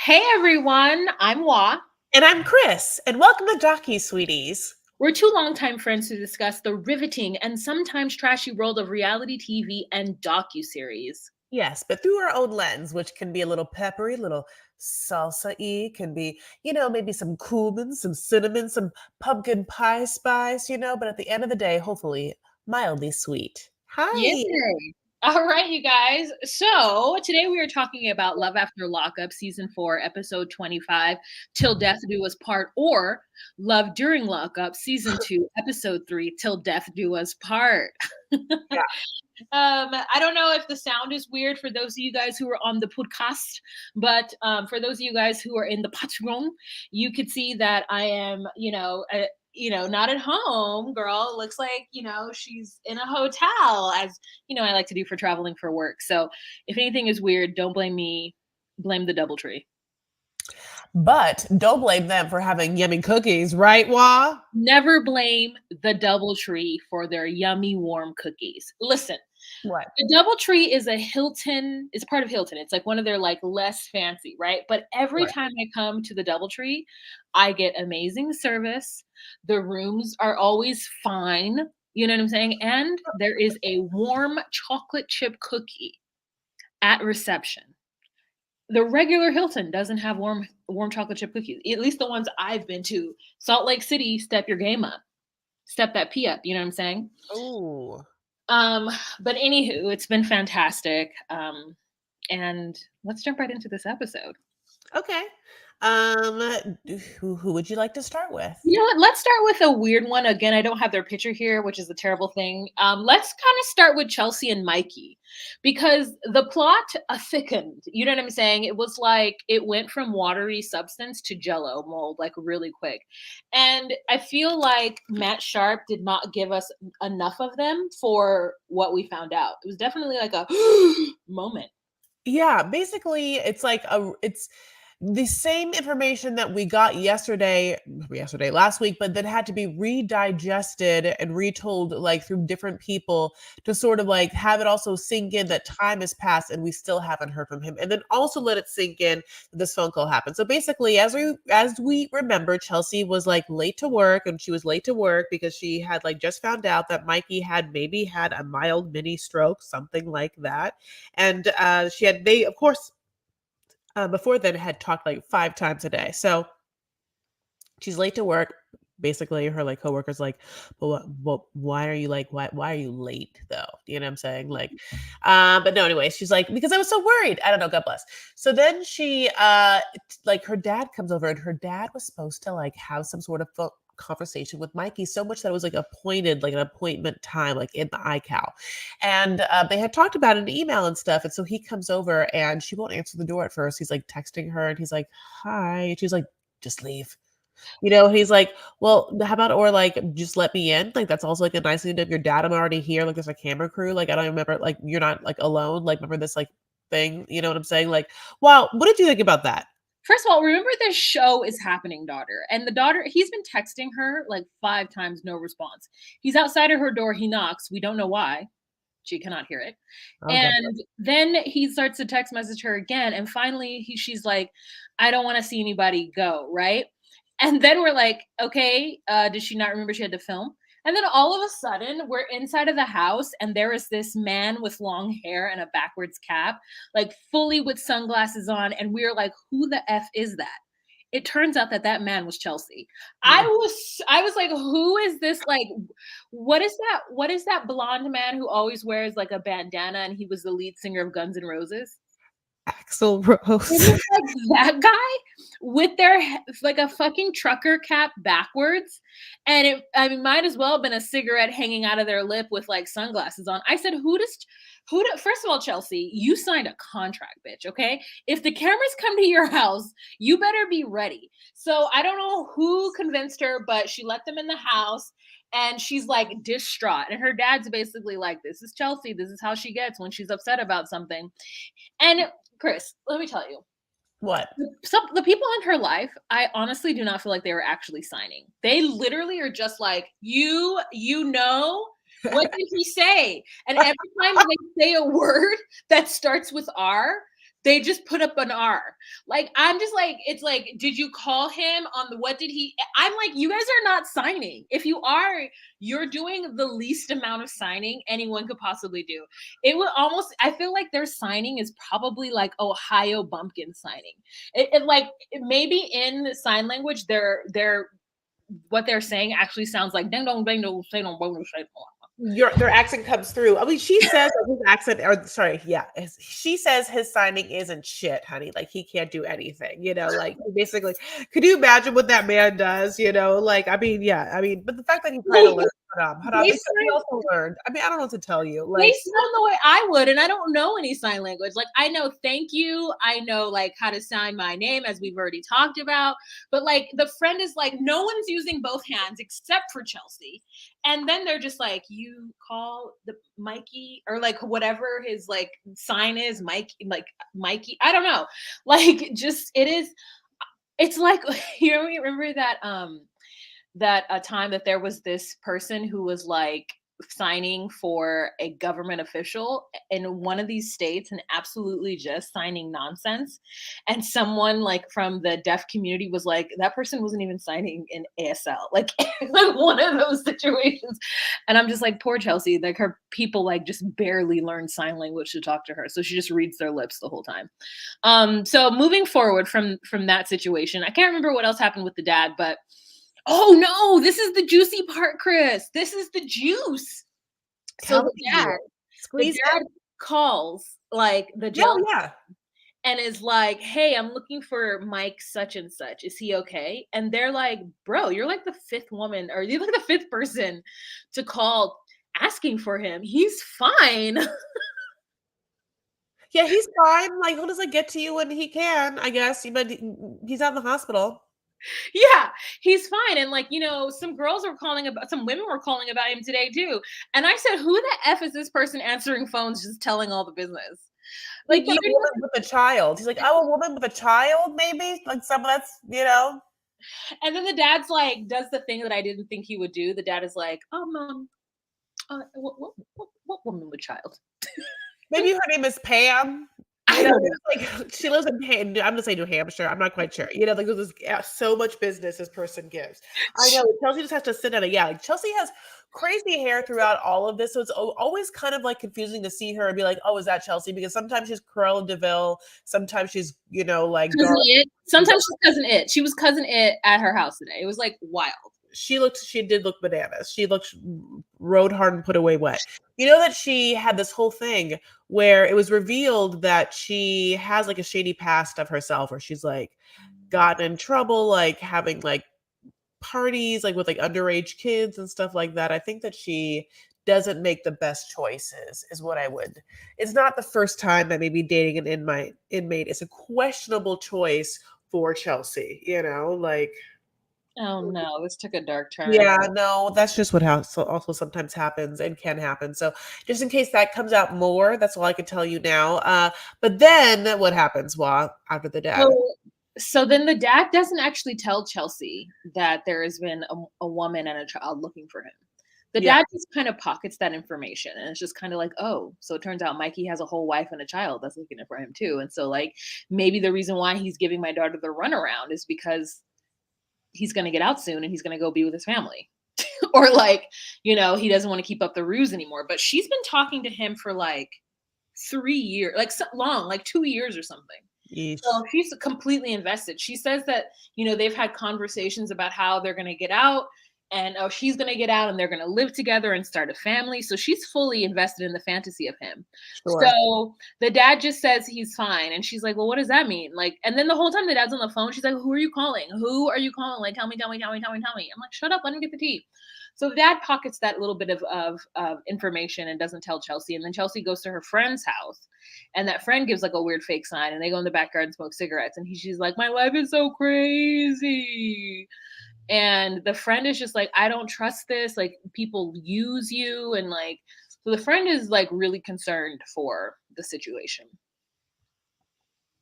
Hey everyone, I'm Wa. And I'm Chris, and welcome to Jockey Sweeties. We're two longtime friends who discuss the riveting and sometimes trashy world of reality TV and docuseries. Yes, but through our own lens, which can be a little peppery, little salsa-y, can be, maybe some cumin, some cinnamon, some pumpkin pie spice, but at the end of the day, hopefully mildly sweet. Hi. Yay! All right, you guys. So today we are talking about Love After Lockup, season 4, episode 25, Till Death Do Us Part, or Love During Lockup, season 2, episode 3, Till Death Do Us Part. Yeah. I don't know if the sound is weird for those of you guys who are on the podcast, but for those of you guys who are in the Patreon, you could see that I am, not at home, girl. It looks like, she's in a hotel, as, I like to do for traveling for work. So if anything is weird, don't blame me. Blame the DoubleTree. But don't blame them for having yummy cookies, right, Wah? Never blame the DoubleTree for their yummy warm cookies. Listen, What? the DoubleTree is a Hilton, it's part of Hilton. It's like one of their like less fancy, right? But every Right. time I come to the DoubleTree, I get amazing service. The rooms are always fine. You know what I'm saying? And there is a warm chocolate chip cookie at reception. The regular Hilton doesn't have warm chocolate chip cookies. At least the ones I've been to. Salt Lake City, step your game up. Step that P up, you know what I'm saying? Ooh. Um, but anywho, it's been fantastic. And let's jump right into this episode. Okay. Um, who would you like to start with? You know what? Let's start with a weird one. Again, I don't have their picture here, which is a terrible thing. Let's kind of start with Chelsea and Mikey because the plot thickened. You know what I'm saying? It was like it went from watery substance to jello mold, like really quick. And I feel like Matt Sharp did not give us enough of them for what we found out. It was definitely like a moment. Yeah, basically, it's the same information that we got last week, but that had to be redigested and retold like through different people to sort of like have it also sink in that time has passed and we still haven't heard from him. And then also let it sink in that this phone call happened. So basically, as we remember, Chelsea was like late to work, and she was late to work because she had like just found out that Mikey had maybe had a mild mini stroke, something like that. And they of course before then had talked like 5 times a day. So she's late to work. Basically, her like coworkers like, why are you like why are you late though? You know what I'm saying? Like, but no, anyway, she's like, because I was so worried. I don't know, God bless. So then she like her dad comes over, and her dad was supposed to like have some sort of conversation with Mikey, so much that it was like appointed, like an appointment time, like in the iCal. And they had talked about an email and stuff. And so he comes over, and she won't answer the door at first. He's like texting her, and he's like, hi. And she's like, just leave. He's like, well, how about, or like, just let me in. Like, that's also like a nice thing to do. If your dad, I'm already here. Like, there's a camera crew. Like, I don't remember, like, you're not like alone. Like, remember this like thing? You know what I'm saying? Like, wow, what did you think about that? First of all, remember this show is happening, daughter. And the daughter, he's been texting her like 5 times, no response. He's outside of her door. He knocks. We don't know why. She cannot hear it. Oh, God. And then he starts to text message her again. And finally, she's like, I don't want to see anybody go. Right. And then we're like, okay, did she not remember she had to film? And then all of a sudden, we're inside of the house, and there is this man with long hair and a backwards cap, like fully with sunglasses on. And we're like, who the F is that? It turns out that that man was Chelsea. Yeah. I was like, who is this? Like, what is that? What is that blonde man who always wears like a bandana, and he was the lead singer of Guns N' Roses? Axel It Rose. was like that guy with their like a fucking trucker cap backwards, and I mean, might as well have been a cigarette hanging out of their lip with like sunglasses on. I said, first of all, Chelsea, you signed a contract, bitch, okay? If the cameras come to your house, you better be ready. So I don't know who convinced her, but she let them in the house, and she's like distraught. And her dad's basically like, this is Chelsea. This is how she gets when she's upset about something. And Chris, let me tell you, What? the people in her life, I honestly do not feel like they were actually signing. They literally are just like, what did he say? And every time they say a word that starts with R, They just put up an R. Like, I'm just like, it's like, did you call him on the, what did he, I'm like, you guys are not signing. If you are, you're doing the least amount of signing anyone could possibly do. It would almost, I feel like their signing is probably like Ohio bumpkin signing. Like, maybe in sign language, they're what they're saying actually sounds like ding dong ding dong say dong bong say dong. Their accent comes through. I mean, she says that his accent, or sorry, yeah, she says his signing isn't shit, honey. Like he can't do anything, like basically. Could you imagine what that man does? Like I mean, yeah, I mean, but the fact that he tried to learn, hold on, They because he also learned. I mean, I don't know what to tell you. They Like sound the way I would, and I don't know any sign language. Like, I know thank you, I know like how to sign my name, as we've already talked about. But like the friend is like, no one's using both hands except for Chelsea. And then they're just like, you call the Mikey, or like whatever his like sign is, Mike, like Mikey. I don't know. Like, just it is, it's like you remember that a time that there was this person who was like signing for a government official in one of these states and absolutely just signing nonsense, and someone like from the deaf community was like, that person wasn't even signing in ASL, like like one of those situations. And I'm just like, poor Chelsea, like her people like just barely learn sign language to talk to her, so she just reads their lips the whole time. So moving forward from that situation, I can't remember what else happened with the dad, but oh no, this is the juicy part, Chris. This is the juice. So telling you, the squeeze dad it. calls like the Yeah, jail yeah. and is like, "Hey, I'm looking for Mike such and such. Is he okay?" And they're like, "Bro, you're like the fifth woman, or you're like the fifth person to call asking for him. He's fine." Yeah, he's fine. Like, he'll just like get to you when he can, I guess. But he's out in the hospital. Yeah, he's fine. And like, some girls were calling about, some women were calling about him today too. And I said, who the F is this person answering phones just telling all the business? He Like, said a woman with a child. He's like, oh, a woman with a child, maybe? Like someone that's. and then the dad's like, does the thing that I didn't think he would do. The dad is like, what woman with child? Maybe her name is Pam. I don't know. Like she lives in I'm gonna say New Hampshire. I'm not quite sure. Like there's so much business this person gives. I know Chelsea just has to sit at it. Yeah, like Chelsea has crazy hair throughout all of this, so it's always kind of like confusing to see her and be like, "Oh, is that Chelsea?" Because sometimes she's Cruella Deville, sometimes she's like Cousin dark. It. Sometimes she's cousin It. She was cousin It at her house today. It was like wild. She did look bananas. She looked rode hard and put away wet. You know that she had this whole thing where it was revealed that she has like a shady past of herself where she's like gotten in trouble, like having like parties like with like underage kids and stuff like that. I think that she doesn't make the best choices is what I would. It's not the first time that maybe dating an inmate is a questionable choice for Chelsea, like Oh no, this took a dark turn. yeah, no, that's just what also sometimes happens and can happen. So just in case that comes out more, that's all I can tell you now. But then what happens, after the dad? So then the dad doesn't actually tell Chelsea that there has been a woman and a child looking for him. The Yeah, dad just kind of pockets that information, and it's just kind of like, oh, so it turns out Mikey has a whole wife and a child that's looking for him too. And so like maybe the reason why he's giving my daughter the runaround is because he's going to get out soon and he's going to go be with his family. Or like, he doesn't want to keep up the ruse anymore. But she's been talking to him for like 3 years, like so long, like 2 years or something. yeesh. So she's completely invested. She says that, they've had conversations about how they're going to get out, and she's going to get out and they're going to live together and start a family. So she's fully invested in the fantasy of him. Sure. So the dad just says he's fine. And she's like, well, what does that mean? Like, and then the whole time the dad's on the phone, she's like, who are you calling? Who are you calling? Like, tell me, tell me, tell me, tell me, tell me. I'm like, shut up. Let me get the tea. So the dad pockets that little bit of information and doesn't tell Chelsea. And then Chelsea goes to her friend's house, and that friend gives like a weird fake sign, and they go in the backyard and smoke cigarettes. And she's like, my life is so crazy. And the friend is just like, I don't trust this. Like, people use you. And like, so the friend is like really concerned for the situation.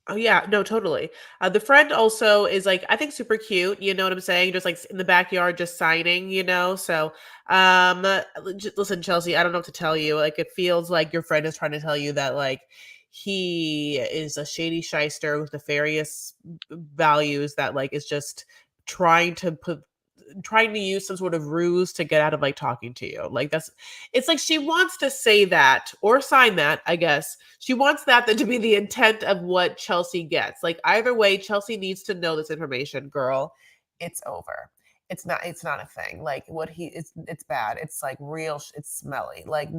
Oh yeah, no, totally. The friend also is like, I think super cute. You know what I'm saying? Just like in the backyard, just signing. So listen, Chelsea, I don't know what to tell you. Like, it feels like your friend is trying to tell you that like he is a shady shyster with nefarious values that like is just trying to use some sort of ruse to get out of like talking to you. Like that's it's like she wants to say that or sign that, I guess. She wants that then to be the intent of what Chelsea gets. Like either way, Chelsea needs to know this information, girl. It's over. It's not a thing. Like what he it's bad. It's like real it's smelly. Like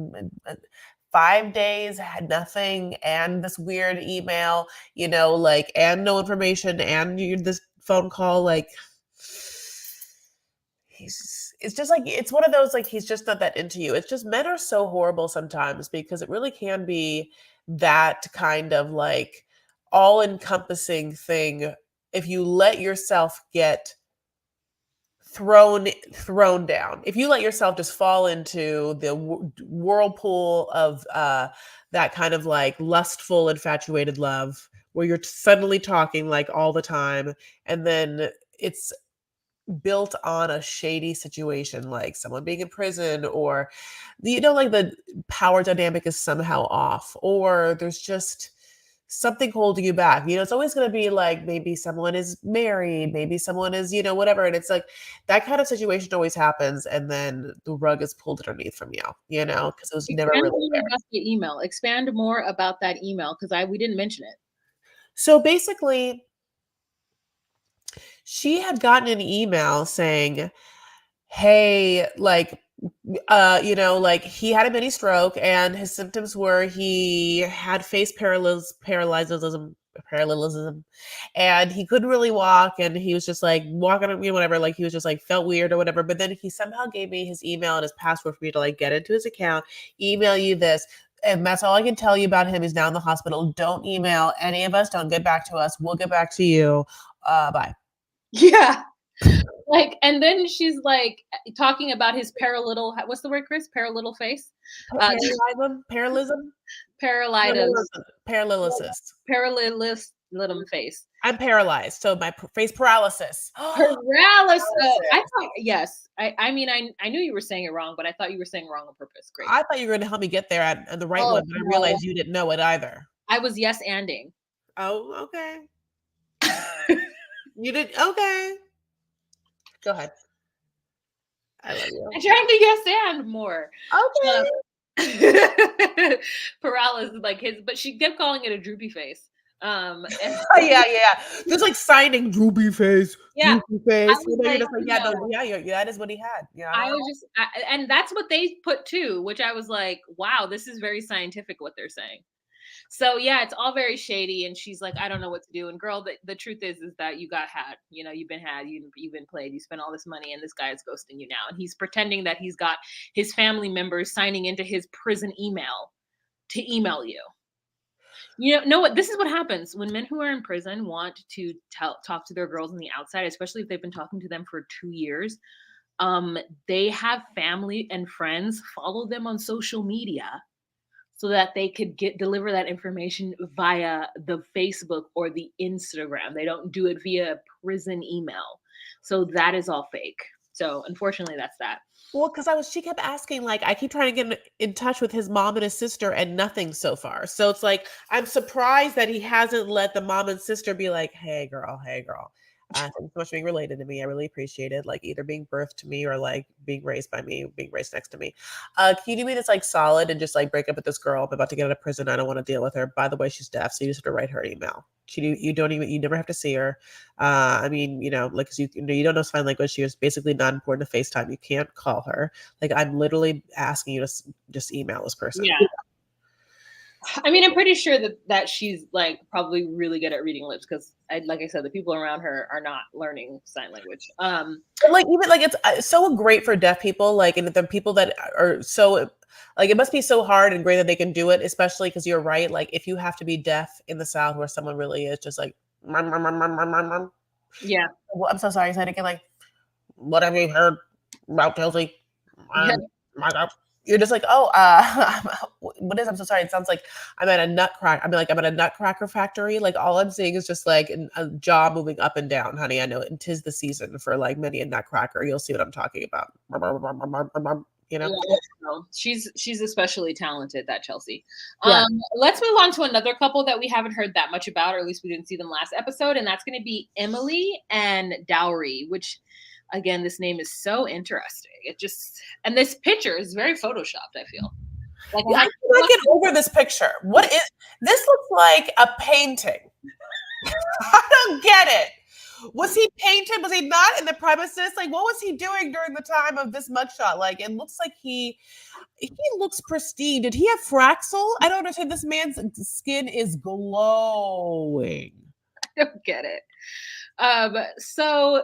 5 days had nothing and this weird email, like and no information and this phone call like it's just like it's one of those like he's just not that into you. It's just men are so horrible sometimes because it really can be that kind of like all encompassing thing if you let yourself get thrown down. If you let yourself just fall into the whirlpool of that kind of like lustful infatuated love where you're suddenly talking like all the time and then it's built on a shady situation, like someone being in prison, or like the power dynamic is somehow off, or there's just something holding you back. It's always going to be like maybe someone is married, maybe someone is, whatever. And it's like that kind of situation always happens. And then the rug is pulled underneath from you, because it was never Expand really more there. about the email. Expand more about that email because we didn't mention it. So basically, she had gotten an email saying, hey, like, like he had a mini stroke and his symptoms were he had face parallelism, and he couldn't really walk, and he was just like walking, whatever, like he was just like felt weird or whatever. But then he somehow gave me his email and his password for me to like get into his account, email you this. And that's all I can tell you about him. He's now in the hospital. Don't email any of us. Don't get back to us. We'll get back to you. Bye. Yeah. Like, and then she's like talking about his what's the word, Chris? Parallel face? Parallelism? Parallitis. Paralysis. Parallelism face. I'm paralyzed, so my face paralysis. Paralysis. I thought, yes. I mean, I knew you were saying it wrong, but I thought you were saying wrong on purpose. Great. I thought you were going to help me get there at the right one, but I realized you didn't know it either. I was yes-anding. Oh, okay. You did okay. Go ahead. I love you. I tried to yes and more. Okay. Paralysis, like his, but she kept calling it a droopy face. Yeah. There's like signing droopy face. Yeah. Droopy face. Like, just like, that is what he had. Yeah. I was just, and that's what they put too, which I was like, wow, this is very scientific what they're saying. So yeah, it's all very shady. And she's like, I don't know what to do. And girl, the truth is that you got had. You've been had. You've been played. You spent all this money, and this guy is ghosting you now. And he's pretending that he's got his family members signing into his prison email to email you. Know what? This is what happens when men who are in prison want to talk to their girls on the outside, especially if they've been talking to them for 2 years. They have family and friends follow them on social media so that they could deliver that information via the Facebook or the Instagram. They don't do it via prison email. So that is all fake. So unfortunately, that's that. Well, because she kept asking, like, I keep trying to get in touch with his mom and his sister and nothing so far. So it's like, I'm surprised that he hasn't let the mom and sister be like, hey girl. Thanks so much for being related to me. I really appreciate it. Like either being birthed to me or like being raised by me, being raised next to me. Can you do me this like solid and just like break up with this girl? I'm about to get out of prison. I don't want to deal with her. By the way, she's deaf, so you just have to write her an email. You never have to see her. I mean, like you don't know sign language. She is basically not important to FaceTime. You can't call her. Like I'm literally asking you to just email this person. Yeah. I mean, I'm pretty sure that she's like probably really good at reading lips because, like I said, the people around her are not learning sign language. But like even like it's so great for deaf people. Like, and the people that are so like it must be so hard and great that they can do it, especially because you're right. Like if you have to be deaf in the South where someone really is just like, yeah. Well, I'm so sorry. Say it again. Like, what have you heard about Chelsea? You're just like, oh, what is? I'm so sorry. It sounds like I'm at a nutcracker. I'm at a nutcracker factory. Like all I'm seeing is just like a jaw moving up and down, honey. I know it. And 'tis the season for like many a nutcracker. You'll see what I'm talking about. you know? Yeah, no, she's especially talented, that Chelsea. Yeah. Let's move on to another couple that we haven't heard that much about, or at least we didn't see them last episode, and that's going to be Emily and Dowry. Which, again, this name is so interesting. It just and this picture is very photoshopped. I feel like Yeah, I cannot get over this picture. What is this? Looks like a painting. I don't get it. Was he painted? Was he not in the premises? Like, what was he doing during the time of this mugshot? Like, it looks like he looks pristine. Did he have Fraxel? I don't understand. This man's skin is glowing. I don't get it. So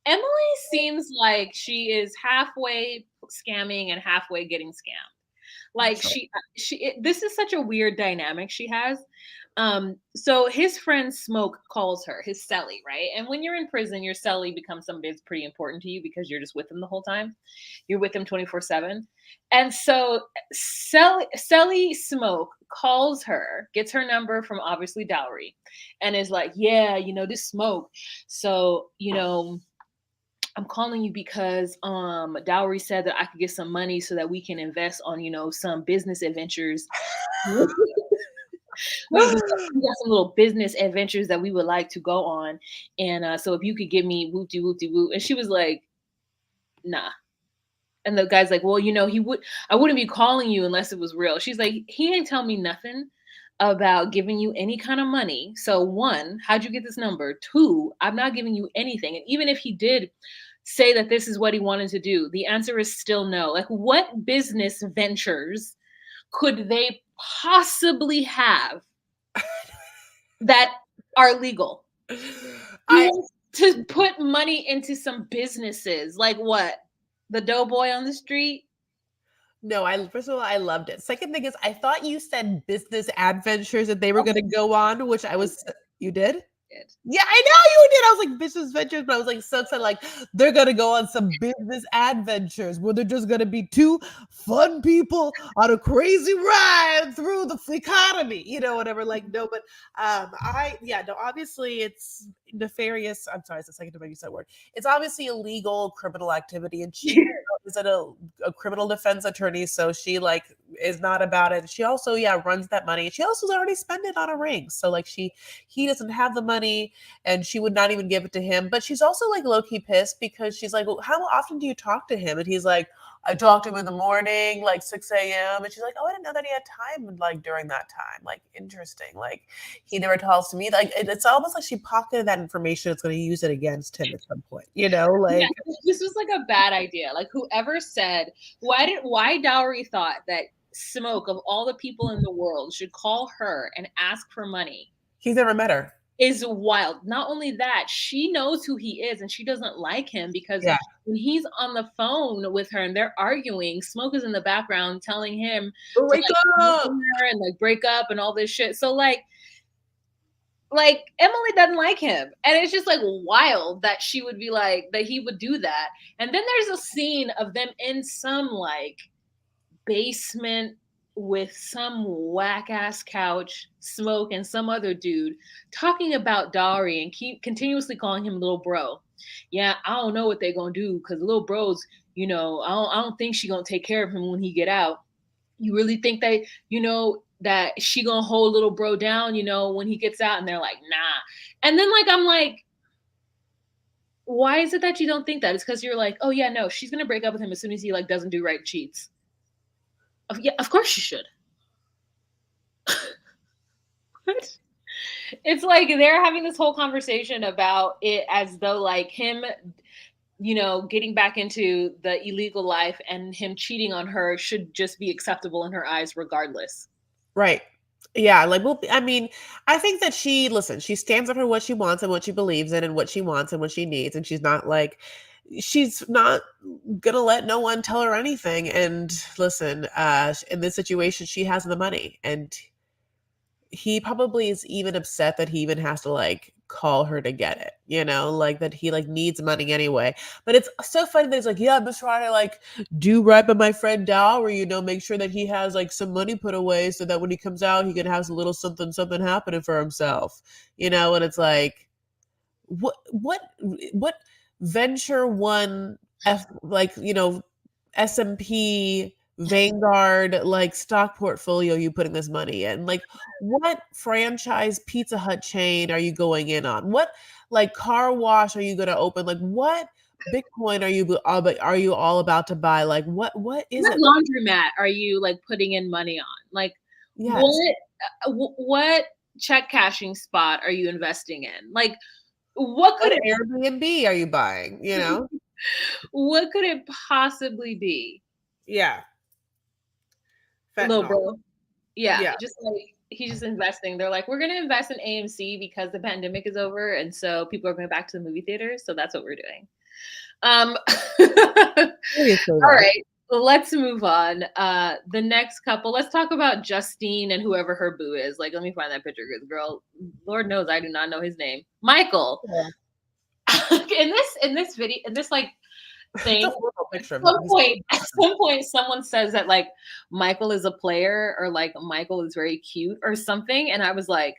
Emily seems like she is halfway scamming and halfway getting scammed. Like this is such a weird dynamic she has. So his friend Smoke calls her his celly, right? And when you're in prison, your celly becomes somebody that's pretty important to you because you're just with them the whole time. You're with them 24/7. And so Celly Smoke calls her, gets her number from obviously Dowry, and is like, yeah, this Smoke. So, I'm calling you because Dowry said that I could get some money so that we can invest on, some business adventures. We got some little business adventures that we would like to go on. And so if you could give me whoopty whoopty whoop. And she was like, nah. And the guy's like, well, I wouldn't be calling you unless it was real. She's like, he ain't tell me nothing about giving you any kind of money. So one, how'd you get this number? Two, I'm not giving you anything. And even if he did say that this is what he wanted to do, the answer is still no. Like, what business ventures could they possibly have that are legal? To put money into some businesses, like what? The doughboy on the street? No, first of all, I loved it. Second thing is, I thought you said business adventures that they were going to go on, which you did? Yeah, I know you did. I was like business ventures, but I was like so excited, like they're gonna go on some business adventures where they're just gonna be two fun people on a crazy ride through the economy, whatever. Like, no, but obviously it's nefarious. I'm sorry, it's the second time I used that word. It's obviously illegal criminal activity, and she is a criminal defense attorney, so she is not about it. She also runs that money. She also has already spent it on a ring, so like he doesn't have the money, and she would not even give it to him. But she's also like low-key pissed because she's like, well, how often do you talk to him? And he's like, I talked to him in the morning, like 6 a.m. And she's like, oh, I didn't know that he had time like during that time. Like, interesting. Like, he never talks to me. Like, it's almost like she pocketed that information. It's going to use it against him at some point, like. Yeah, this was like a bad idea. Like, whoever said, why Dowry thought that Smoke, of all the people in the world, should call her and ask for money. He's never met her. Is wild. Not only that, she knows who he is and she doesn't like him because when he's on the phone with her and they're arguing, Smoke is in the background telling him break up and break up and all this shit. So like Emily doesn't like him, and it's just like wild that she would be like that he would do that. And then there's a scene of them in some like basement with some whack ass couch, Smoke and some other dude talking about Dowry and keep continuously calling him little bro. Yeah, I don't know what they're gonna do because little bro's, I don't think she gonna take care of him when he get out. You really think that, that she gonna hold little bro down, when he gets out? And they're like, nah. And then I'm like, why is it that you don't think that? It's because you're like, oh yeah, no, she's gonna break up with him as soon as he doesn't do right, cheats. Yeah, of course she should. It's like they're having this whole conversation about it as though him, getting back into the illegal life and him cheating on her should just be acceptable in her eyes regardless. Right. Yeah, I mean, I think that she stands up for what she wants and what she believes in and what she wants and what she needs, and she's not gonna let no one tell her anything. And listen, in this situation, she has the money, and he probably is even upset that he even has to call her to get it, that he needs money anyway. But it's so funny that he's like, yeah, I'm just trying to do right by my friend Dowry, make sure that he has some money put away so that when he comes out, he can have a little something happening for himself, and it's like, what venture one S&P Vanguard like stock portfolio you putting this money in? Like what franchise Pizza Hut chain are you going in on? What like car wash are you going to open? Like what Bitcoin are you all about to buy? Like what is What it? laundromat are you like putting in money on? Like Yes. what check cashing spot are you investing in? Like what What could it Airbnb are you buying, you know? what could it possibly be? Yeah. Little Fentanyl. bro. Yeah, Yeah. just like he's just investing. They're like, we're gonna invest in AMC because the pandemic is over, and so people are going back to the movie theaters. So that's what we're doing. Seriously All though. right, let's move on. The next couple, let's talk about Justine and whoever her boo is. Like, let me find that picture, because girl, Lord knows I do not know his name. Michael. Yeah. In this video, in this like It's a thing, horrible picture of him. at some point, someone says that like Michael is a player or like Michael is very cute or something, and I was like,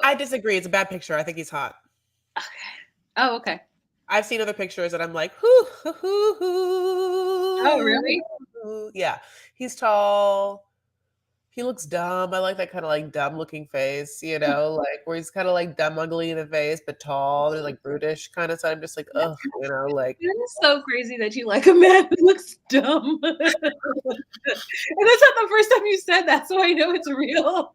I disagree. It's a bad picture. I think he's hot. okay. Oh, okay. I've seen other pictures and I'm like, hoo, hoo, hoo, Oh, really? hoo. Yeah. He's tall. He looks dumb. I like that kind of like dumb looking face, you know, like where he's kind of like dumb ugly in the face, but tall and like brutish kind of. So I'm just like, ugh, you know, like It is so crazy that you like a man who looks dumb. And that's not the first time you said that, so I know it's real.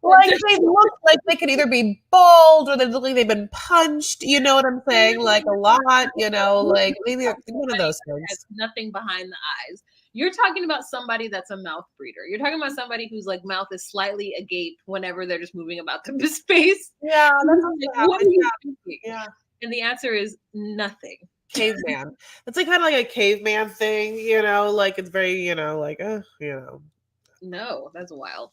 like they look like they could either be bald or they look like they've been punched, you know what I'm saying? Like a lot, you know, like maybe one of those Has things. nothing behind the eyes. You're talking about somebody that's a mouth breeder. You're talking about somebody whose like mouth is slightly agape whenever they're just moving about the space. Yeah, that's Like, also what are happens. you thinking? Yeah. And the answer is nothing. Caveman. It's like kind of like a caveman thing, you know, like it's very, you know, like, you know. No, that's wild.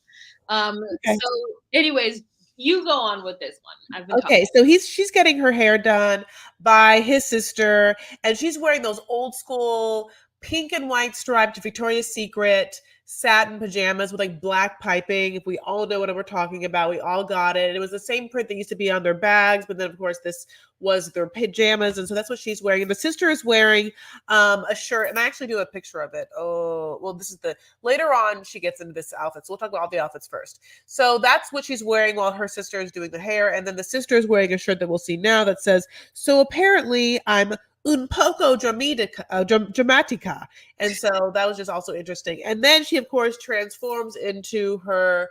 Okay. So, anyways, you go on with this one. I've been talking. Okay, so she's getting her hair done by his sister, and she's wearing those old school pink and white striped Victoria's Secret satin pajamas with like black piping. If we all know what we're talking about, we all got it. And it was the same print that used to be on their bags, but then of course this was their pajamas, and so that's what she's wearing. And the sister is wearing a shirt, and I actually do a picture of it. Oh, well, this is the later on she gets into this outfit, so we'll talk about all the outfits first. So that's what she's wearing while her sister is doing the hair. And then the sister is wearing a shirt that we'll see now that says, so apparently I'm un poco dramatica. And so that was just also interesting. And then she, of course, transforms into her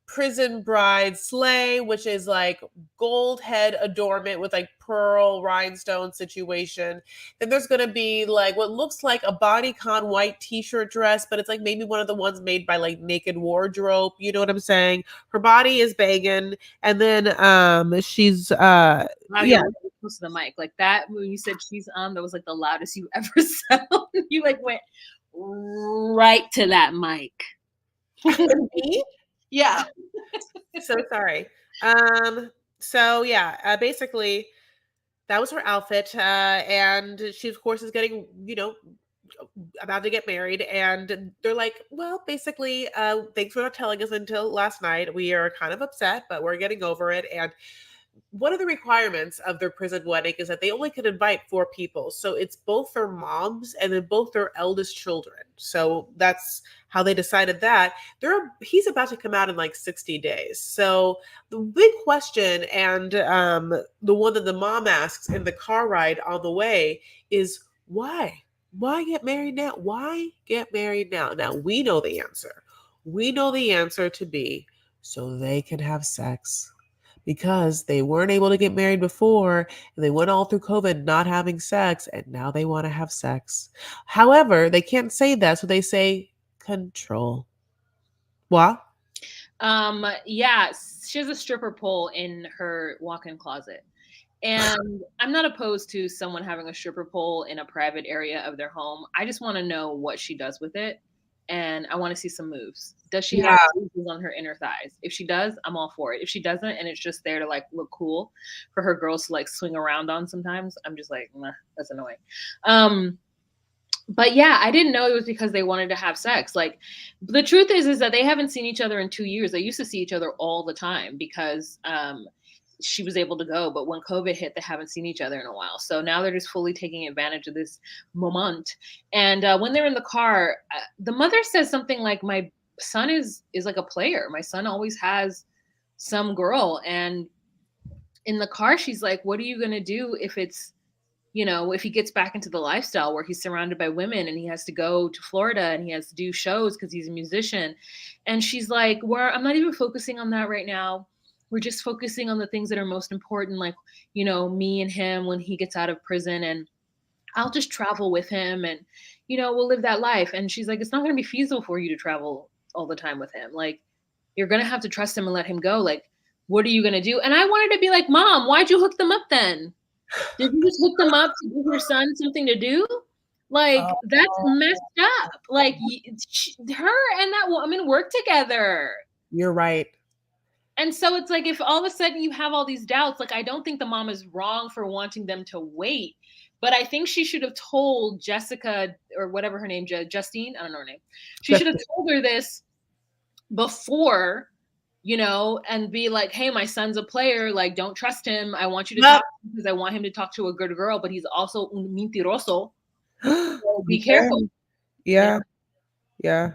prison bride sleigh, which is like gold head adornment with like pearl rhinestone situation. Then there's going to be like what looks like a bodycon white t-shirt dress, but it's like maybe one of the ones made by like Naked Wardrobe. You know what I'm saying? Her body is banging. And then she's Wow, yeah. you're really close to the mic. Like that when you said she's on, that was like the loudest you ever sound. You like went right to that mic. Me? Yeah. So sorry. So yeah, basically that was her outfit. And she of course is getting, you know, about to get married, and they're like, well, basically, thanks for not telling us until last night. We are kind of upset, but we're getting over it. And one of the requirements of their prison wedding is that they only can invite 4 people. So it's both their moms and then both their eldest children. So that's how they decided that. He's about to come out in like 60 days. So the big question, and the one that the mom asks in the car ride on the way, is why? Why get married now? Why get married now? Now we know the answer. We know the answer to be so they can have sex, because they weren't able to get married before and they went all through COVID not having sex, and now they want to have sex. However, they can't say that, so they say control. What? Yeah, she has a stripper pole in her walk-in closet. And I'm not opposed to someone having a stripper pole in a private area of their home. I just want to know what she does with it. And I want to see some moves. Does she have Yeah. bruises on her inner thighs? If she does, I'm all for it. If she doesn't, and it's just there to like look cool for her girls to like swing around on sometimes, I'm just like, nah, that's annoying. But yeah, I didn't know it was because they wanted to have sex. Like the truth is that they haven't seen each other in 2 years. They used to see each other all the time because she was able to go. But when COVID hit, they haven't seen each other in a while. So now they're just fully taking advantage of this moment. And when they're in the car, the mother says something like, "My son is like a player. My son always has some girl." And in the car, she's like, "What are you gonna do if it's, if he gets back into the lifestyle where he's surrounded by women and he has to go to Florida and he has to do shows because he's a musician?" And she's like, I'm not even focusing on that right now. We're just focusing on the things that are most important, like, me and him when he gets out of prison, and I'll just travel with him, and, we'll live that life. And she's like, it's not going to be feasible for you to travel all the time with him. Like, you're going to have to trust him and let him go. Like, what are you going to do? And I wanted to be like, Mom, why'd you hook them up then? Did you just hook them up to give your son something to do? Like, that's Oh, messed up. Like, her and that woman work together. you're right. And so it's like, if all of a sudden you have all these doubts, like, I don't think the mom is wrong for wanting them to wait, but I think she should have told Jessica, or whatever her name, Justine, I don't know her name. She should have told her this before, and be like, "Hey, my son's a player. Like, don't trust him. I want you to talk to him because I want him to talk to a good girl, but he's also un mentiroso. So be careful." Okay. You Yeah, yeah.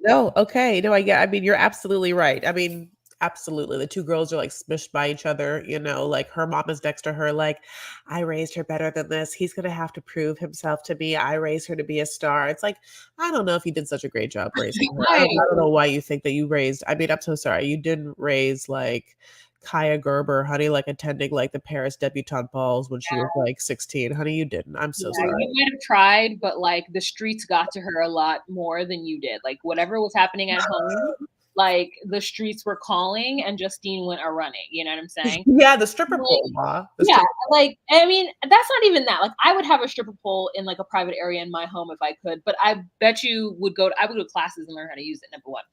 No, okay. No, I mean, you're absolutely right. I mean, absolutely. The two girls are like smushed by each other, like her mom is next to her, like, I raised her better than this. He's gonna have to prove himself to me. I raised her to be a star. It's like, I don't know if you did such a great job raising her. I Right. don't know why you think that you raised. I mean, I'm so sorry. You didn't raise like Kaya Gerber, honey, like attending like the Paris debutante balls when she was like 16. Honey, you didn't. I'm so Yeah, sorry. you might have tried, but like the streets got to her a lot more than you did. Like, whatever was happening at home, like the streets were calling and Justine went a running. You know what I'm saying? Yeah, the stripper Like, pole, ma. The yeah, stripper. like, I mean, that's not even that. Like, I would have a stripper pole in like a private area in my home if I could, but I bet you I would go to classes and learn how to use it, number one.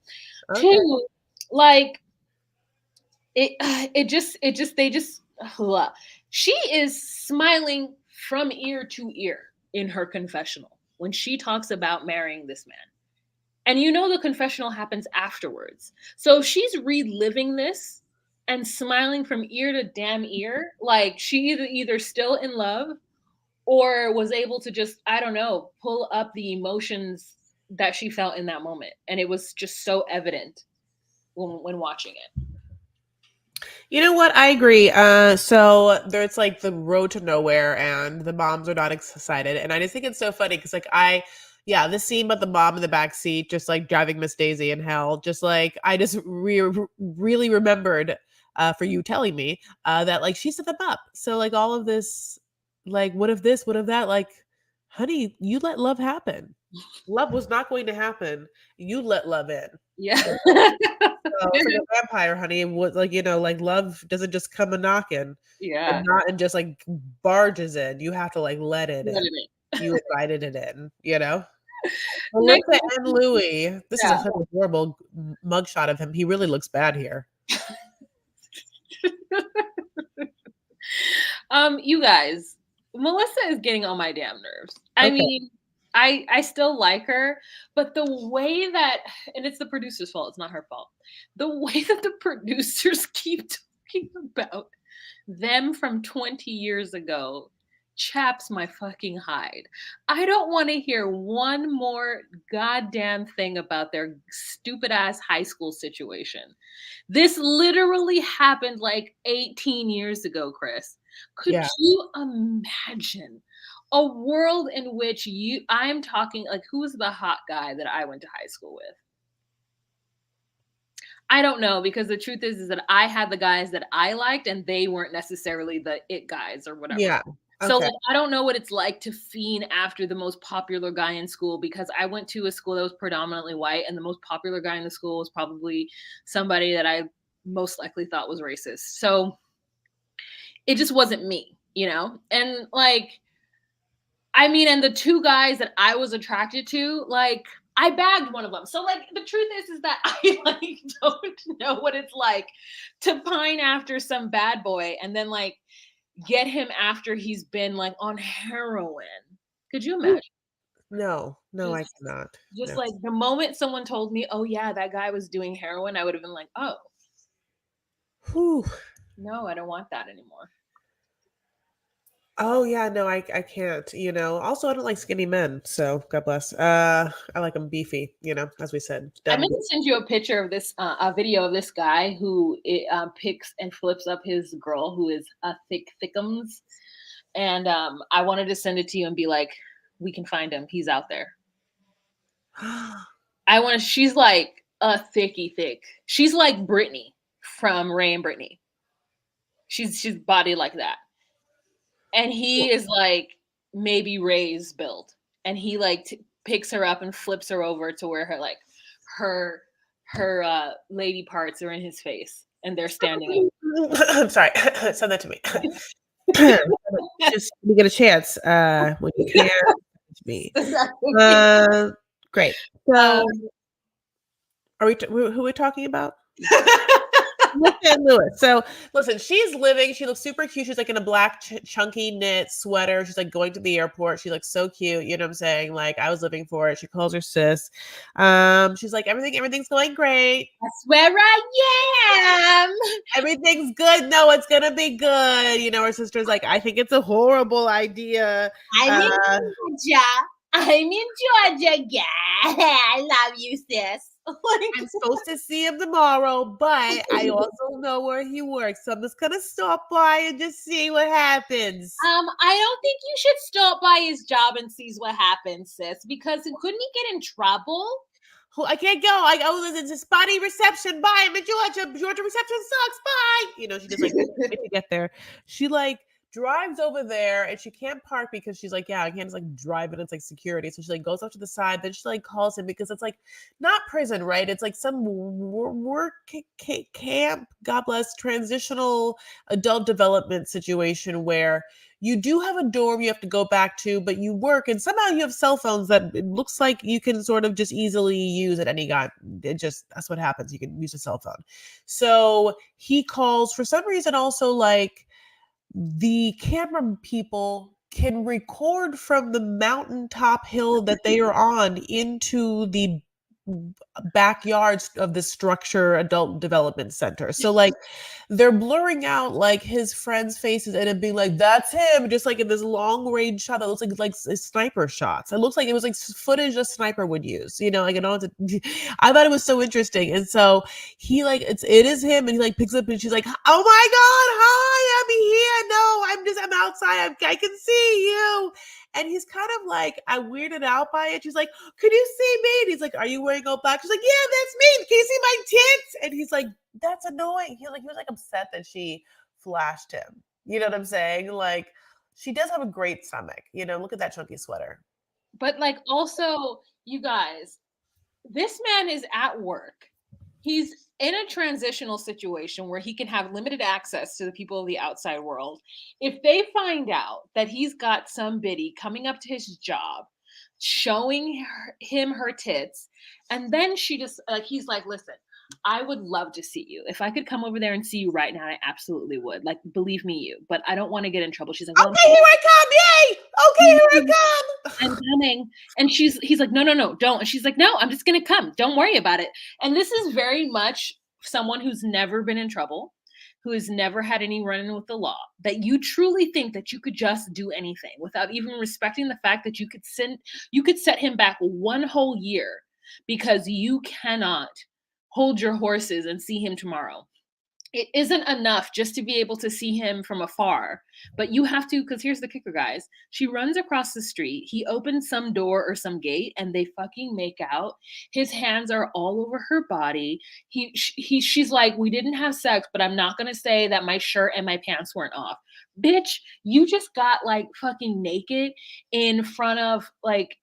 Okay. Two, like, they just ugh. She is smiling from ear to ear in her confessional when she talks about marrying this man. And the confessional happens afterwards. So she's reliving this and smiling from ear to damn ear, like she either still in love or was able to just, I don't know, pull up the emotions that she felt in that moment. And it was just so evident when watching it. You know what? I agree. So there's like the road to nowhere, and the moms are not excited, and I just think it's so funny because yeah, the scene about the mom in the back seat, just like driving Miss Daisy in hell, just like I just really remembered, for you telling me, that like she set them up. So like all of this, like what if this, what if that, like, honey, you let love happen. Love was not going to happen. You let love in. Yeah. So it's like a vampire, honey. And what, like, like love doesn't just come a knocking Yeah. and not and just like barges in. You have to like let it What in. is it? You invited it in. Next Melissa and Louis. This is yeah. a such a horrible mugshot of him. He really looks bad here. You guys, Melissa is getting on my damn nerves. I Okay. mean, I still like her, but the way that, and it's the producer's fault, it's not her fault. The way that the producers keep talking about them from 20 years ago chaps my fucking hide. I don't want to hear one more goddamn thing about their stupid ass high school situation. This literally happened like 18 years ago, Chris. Could Yeah. you imagine a world in which I'm talking like, who's the hot guy that I went to high school with? I don't know, because the truth is that I had the guys that I liked and they weren't necessarily the it guys or whatever. Yeah. So Okay. like, I don't know what it's like to fiend after the most popular guy in school, because I went to a school that was predominantly white and the most popular guy in the school was probably somebody that I most likely thought was racist. So it just wasn't me. And like, I mean, and the two guys that I was attracted to, like, I bagged one of them. So like, the truth is that I like don't know what it's like to pine after some bad boy and then like get him after he's been like on heroin. Could you Ooh, imagine? no, no, I Just cannot. just No. like the moment someone told me, "Oh yeah, that guy was doing heroin," I would have been like, "Oh." Whew. No, I don't want that anymore. Oh yeah, no, I can't, you know. Also, I don't like skinny men, so God bless. I like them beefy, you know, as we said. I'm Dumb. gonna send you a picture of this, a video of this guy who picks and flips up his girl who is a thickums, and I wanted to send it to you and be like, we can find him. He's out there. I want to. She's like a thicky thick. She's like Brittany from Ray and Brittany. She's body like that, and he is like maybe Ray's build, and he like picks her up and flips her over to where her like her lady parts are in his face, and they're standing I'm sorry. Send that to me. up. Just when you get a chance, when you can, to me. Great. So, are we? Who are we talking about? Listen, Lewis. So, listen, she's living. She looks super cute. She's like in a black chunky knit sweater. She's like going to the airport. She looks so cute. You know what I'm saying? Like I was living for it. She calls her sis. She's like everything's going great. That's where I am. Everything's good. No, it's gonna be good. You know, her sister's like, I think it's a horrible idea. I'm in Georgia. I'm in Georgia. Yeah, I love you, sis. I'm supposed to see him tomorrow, but I also know where he works. So I'm just gonna stop by and just see what happens. I don't think you should stop by his job and see what happens, sis, because couldn't he get in trouble? I can't go. There's a spotty reception. Bye. I'm in Georgia. Georgia reception sucks. Bye. You know, she just like to get there. She like drives over there and she can't park because she's like, yeah, I can't just like drive it. It's like security. So she like goes off to the side. Then she like calls him because it's like not prison, right? It's like some work camp, God bless, transitional adult development situation where you do have a dorm you have to go back to, but you work and somehow you have cell phones that it looks like you can sort of just easily use at any time. That's what happens. You can use a cell phone. So he calls for some reason also like the camera people can record from the mountaintop hill that they are on into the backyards of the structure adult development center. So like they're blurring out like his friends' faces and it being like, that's him, just like in this long range shot that looks like sniper shots. It looks like it was like footage a sniper would use, you know, like I thought it was so interesting. And so he like it is him and he like picks up and she's like, oh my God, hi, I'm here. No, I'm outside. I can see you. And he's kind of like, I weirded out by it. She's like, could you see me? And he's like, are you wearing all black? She's like, yeah, that's me. Can you see my tits? And he's like, that's annoying. He was like upset that she flashed him. You know what I'm saying? Like, she does have a great stomach. You know, look at that chunky sweater. But like, also, you guys, this man is at work. He's in a transitional situation where he can have limited access to the people of the outside world. If they find out that he's got some biddy coming up to his job, showing him her tits, and then she just like, he's like, listen, I would love to see you. If I could come over there and see you right now, I absolutely would. Like, believe me, you. But I don't want to get in trouble. She's like, well, okay, here I come. Yay! Okay, here I come. I'm coming. And he's like, no, don't. And she's like, no, I'm just gonna come. Don't worry about it. And this is very much someone who's never been in trouble, who has never had any run-in with the law, that you truly think that you could just do anything without even respecting the fact that you could set him back one whole year because you cannot hold your horses and see him tomorrow. It isn't enough just to be able to see him from afar, but you have to, because here's the kicker, guys. She runs across the street. He opens some door or some gate and they fucking make out. His hands are all over her body. She's like, we didn't have sex, but I'm not going to say that my shirt and my pants weren't off. Bitch, you just got like fucking naked in front of like,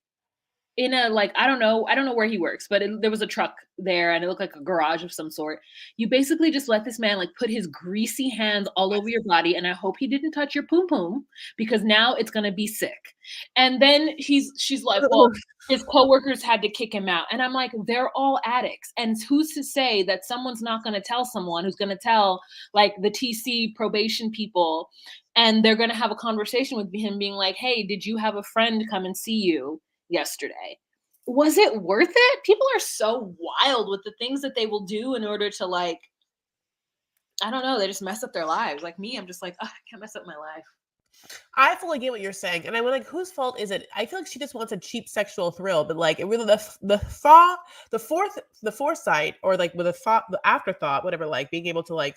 in a like, I don't know where he works, but there was a truck there and it looked like a garage of some sort. You basically just let this man like put his greasy hands all over your body, and I hope he didn't touch your poom poom because now it's gonna be sick. And then she's like, well, his coworkers had to kick him out, and I'm like, they're all addicts, and who's to say that someone's not gonna tell someone who's gonna tell like the TC probation people, and they're gonna have a conversation with him being like, hey, did you have a friend come and see you yesterday? Was it worth it? People are so wild with the things that they will do in order to like, I don't know, they just mess up their lives. Like me, I'm just like, "Ugh, I can't mess up my life." I fully get what you're saying, and I was like, whose fault is it? I feel like she just wants a cheap sexual thrill, but like, it really the foresight, or like with the afterthought, whatever, like being able to like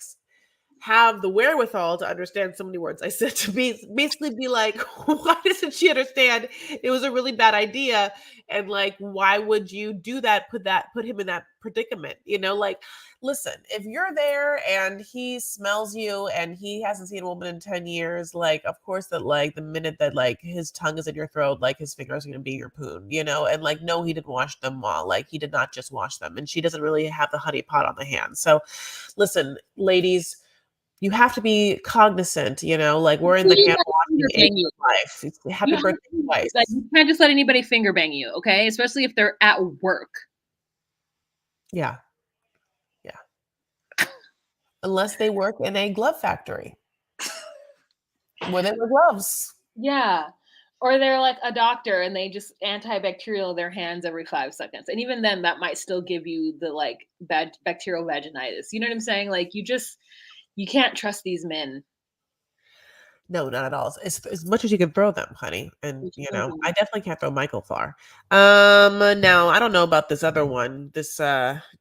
have the wherewithal to understand so many words I said, to be basically be like, why doesn't she understand it was a really bad idea? And like, why would you do that? Put him in that predicament, like, listen, if you're there and he smells you and he hasn't seen a woman in 10 years, like, of course that, like, the minute that like his tongue is in your throat, like his fingers are gonna be your poon, and like, no, he didn't wash them all. Like, he did not just wash them, and she doesn't really have the honey pot on the hand. So listen, ladies, you have to be cognizant, like, we're in the You hand gotta washing finger age bang you. of life. You Happy have birthday to, like, twice. you can't just let anybody finger bang you, okay? Especially if they're at work. Yeah, yeah. Unless they work in a glove factory where they wear gloves. Yeah. Or they're like a doctor and they just antibacterial their hands every 5 seconds. And even then that might still give you the like bad bacterial vaginitis. You know what I'm saying? Like you can't trust these men. No, not at all. As much as you can throw them, honey. And, I definitely can't throw Michael far. Now, I don't know about this other one. This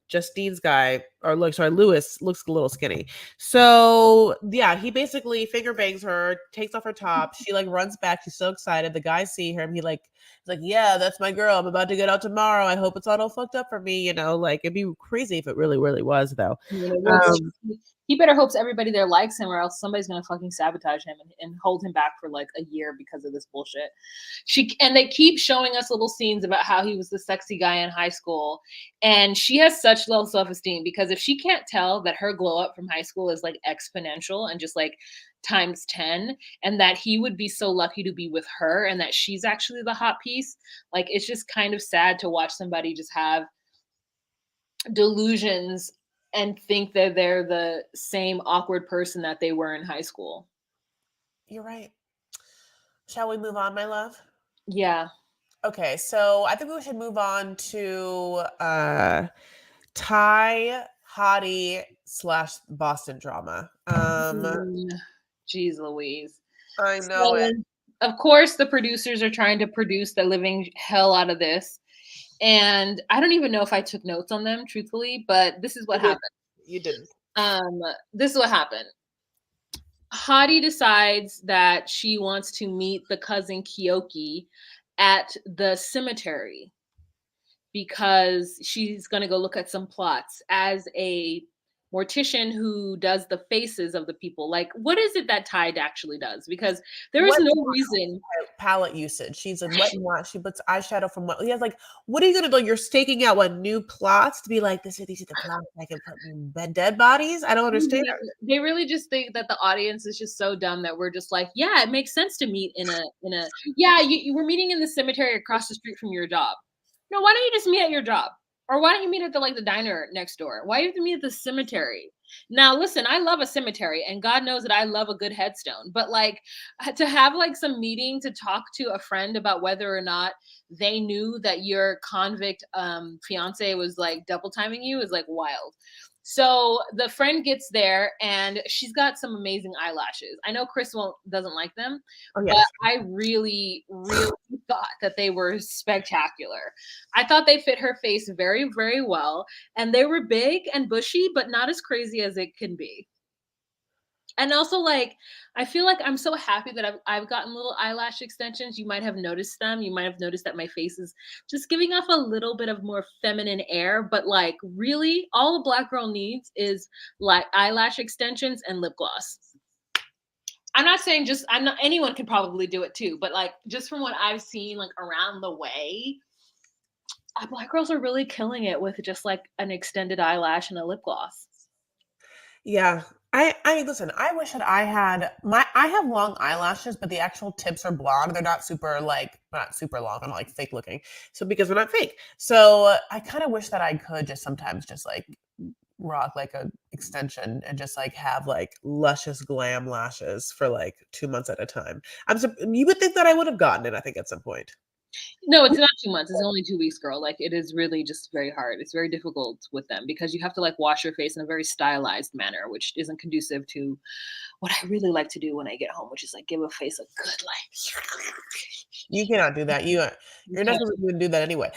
Justine's guy, or look, sorry, Lewis looks a little skinny. So yeah, he basically finger bangs her, takes off her top. She like runs back. She's so excited. The guys see her, and he's like, yeah, that's my girl. I'm about to get out tomorrow. I hope it's not all fucked up for me. Like, it'd be crazy if it really, really was, though. Um, He better hopes everybody there likes him, or else somebody's gonna fucking sabotage him and hold him back for like a year because of this bullshit. And they keep showing us little scenes about how he was the sexy guy in high school, and she has such low self-esteem because if she can't tell that her glow up from high school is like exponential and just like times 10, and that he would be so lucky to be with her and that she's actually the hot piece, like it's just kind of sad to watch somebody just have delusions and think that they're the same awkward person that they were in high school. you're right. Shall we move on, my love? Yeah. Okay, so I think we should move on to Thai hottie slash Boston drama. Jeez Louise. I know So, it. of course, the producers are trying to produce the living hell out of this. And I don't even know if I took notes on them, truthfully, but this is what You did. happened. You didn't. This is what happened. Hottie decides that she wants to meet the cousin Kyoki at the cemetery because she's going to go look at some plots as a mortician who does the faces of the people. Like, what is it that Tide actually does? Because there is What no reason. palette usage? She's a wet and wash. She puts eyeshadow from what he has. Like, what are you gonna do? You're staking out what new plots to be like, these are the plots I can put in dead bodies? I don't understand. They really just think that the audience is just so dumb that we're just like, yeah, it makes sense to meet yeah, you were meeting in the cemetery across the street from your job. No, why don't you just meet at your job? Or why don't you meet at the diner next door? Why do you have to meet at the cemetery? Now, listen, I love a cemetery, and God knows that I love a good headstone. But like to have like some meeting to talk to a friend about whether or not they knew that your convict fiance was like double timing you is like wild. So the friend gets there and she's got some amazing eyelashes. I know Chris doesn't like them, Oh but yes. I really, really thought that they were spectacular. I thought they fit her face very, very well. And they were big and bushy, but not as crazy as it can be. And also, like, I feel like I'm so happy that I've gotten little eyelash extensions. You might have noticed them. You might have noticed that my face is just giving off a little bit of more feminine air. But like, really, all a black girl needs is like eyelash extensions and lip gloss. I'm not saying just I'm not anyone could probably do it too, but like just from what I've seen like around the way, black girls are really killing it with just like an extended eyelash and a lip gloss. Yeah. I listen, I wish that I have long eyelashes, but the actual tips are blonde. They're not super long. I'm not like fake looking. So because they're not fake. So I kind of wish that I could just sometimes just like rock like a extension and just like have like luscious glam lashes for like 2 months at a time. You would think that I would have gotten it, I think, at some point. No, it's not 2 months. It's only 2 weeks, girl. Like, it is really just very hard. It's very difficult with them because you have to like wash your face in a very stylized manner, which isn't conducive to what I really like to do when I get home, which is like give a face a good like. You cannot do that. You You're not can't. supposed to even do that anyway.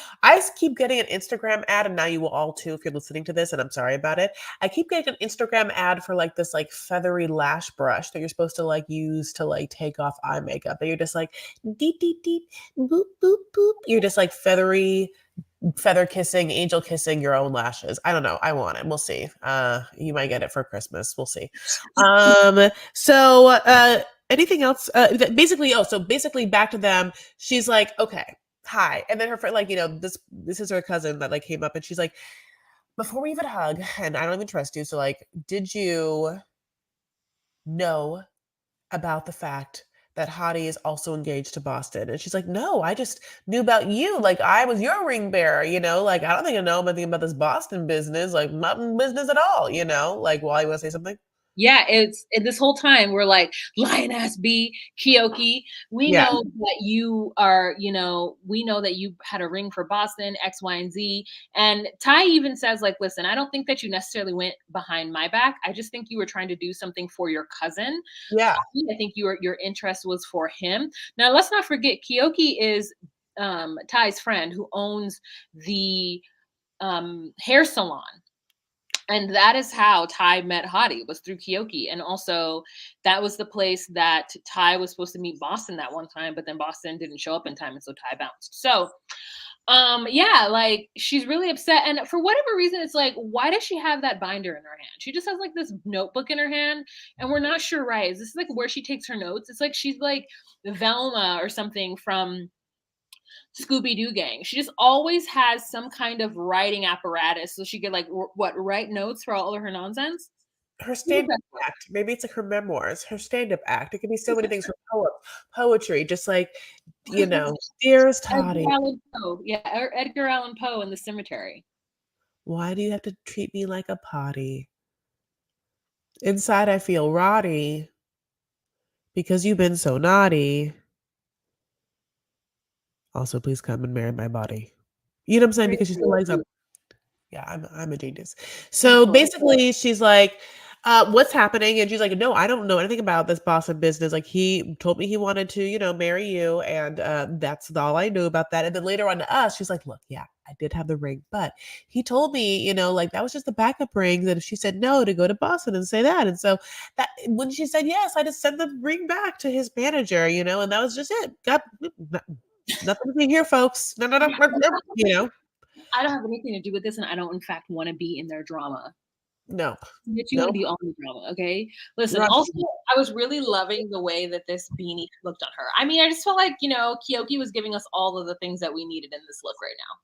Keep getting an Instagram ad, and now you will all too if you're listening to this, and I'm sorry about it. I keep getting an Instagram ad for like this like feathery lash brush that you're supposed to like use to like take off eye makeup. And you're just like deep, deep, deep, boop, boop, boop. You're just like feather kissing, angel kissing your own lashes. I don't know. I want it. We'll see. You might get it for Christmas. We'll see. So anything else? Basically back to them. She's like, okay, hi. And then her friend, like, this is her cousin that like came up and she's like, before we even hug, and I don't even trust you. So like, did you know about the fact that Hottie is also engaged to Boston? And she's like, no, I just knew about you. Like, I was your ring bearer, Like, I don't think I know anything about this Boston business, like, nothing business at all, Like, well, you want to say something? Yeah, it's this whole time we're like, Lioness B, Kyoki, we Yeah. know that you are, we know that you had a ring for Boston, X, Y, and Z. And Ty even says, like, listen, I don't think that you necessarily went behind my back. I just think you were trying to do something for your cousin. Yeah. I think your interest was for him. Now, let's not forget, Kyoki is Ty's friend who owns the hair salon. And that is how Ty met Hottie, was through Kyoki. And also that was the place that Ty was supposed to meet Boston that one time, but then Boston didn't show up in time, and so Ty bounced. So yeah, like she's really upset. And for whatever reason, it's like, why does she have that binder in her hand? She just has like this notebook in her hand, and we're not sure, right? Is this like where she takes her notes? It's like she's like Velma or something from Scooby-Doo gang. She just always has some kind of writing apparatus so she could like write notes for all of her nonsense. Her stand-up act. Maybe it's like her memoirs, her stand-up act. It can be so many things, from poetry, just like, dearest Edgar Hottie, Allan Poe. Yeah, Edgar Allan Poe in the cemetery. why do you have to treat me like a potty? Inside I feel rotty because you've been so naughty. Also, please come and marry my body. You know what I'm saying? Because she still likes yeah, I'm a genius. So basically, she's like, "What's happening?" And she's like, "No, I don't know anything about this Boston business. Like, he told me he wanted to, marry you, and that's all I knew about that." And then later on to us, she's like, "Look, yeah, I did have the ring, but he told me, like that was just the backup ring. That if she said no, to go to Boston and say that." And so that when she said yes, I just sent the ring back to his manager, and that was just it. Got nothing to here, folks. No, no, no, no, no. I don't have anything to do with this, and I don't, in fact, want to be in their drama. No, That you want no. to be on the drama, okay? Listen, also, I was really loving the way that this beanie looked on her. I mean, I just felt like, Kyoki was giving us all of the things that we needed in this look right now.